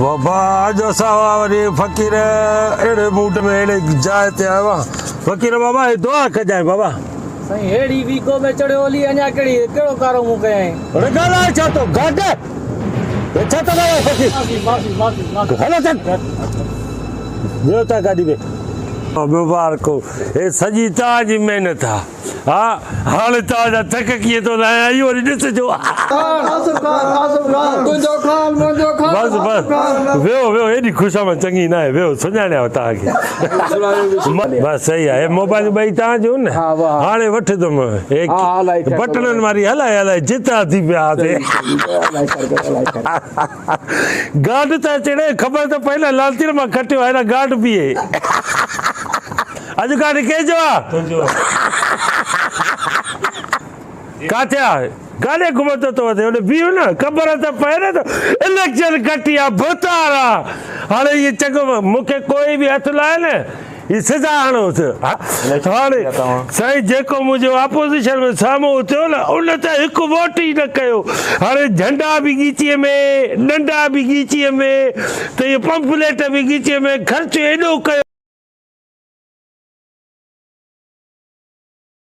बाबा अॼु असां वरी फ़क़ीर अहिड़े मूड में अहिड़े जाइ ते आयो आहे फ़क़ीर बाबा हे दुआ कजांइ बाबा साईं हेड़ी वीको में चढ़ियो हली अञा कहिड़ो कारो मूं कयां अरे ॻाल्हाए छा थो घट छा थो ॻाल्हाए फ़क़ीर हलो चल ॿियो था गाॾी में मुबारक हो हे सॼी तव्हांजी महिनत आहे हा हाणे तव्हांजा थक कीअं थो लाहियां इहो वरी ॾिसिजो बसि बसि वियो वियो हेॾी ख़ुशामद चङी न आहे वियो सुञाणियाव तव्हांखे बसि सही आहे हे मोबाइल ॿई तव्हांजो न हाणे वठंदुमि हे बटणनि वारी हलाए हलाए जिता थी पिया गाॾ त चढ़े ख़बर त पए न लालतीर मां खटियो आहे न गाॾ बीहे अॼु गाॾी कंहिंजो आहे काथे आहे गाॾी घुमंदो थो वधे होॾे बीहो न ख़बर त पए न त इलेक्शन घटी आहे भुतार आहे हाणे इहे चङो मूंखे कोई बि हथु लाहे न हीअ सजा हणोसि हाणे साईं जेको मुंहिंजो अपोज़िशन में साम्हूं थियो न उन त हिकु वोट ई न कयो हाणे झंडा बि गीचीअ में डंडा बि गीचीअ में त इहे पंपलेट बि गीचीअ में ख़र्चु एॾो कयो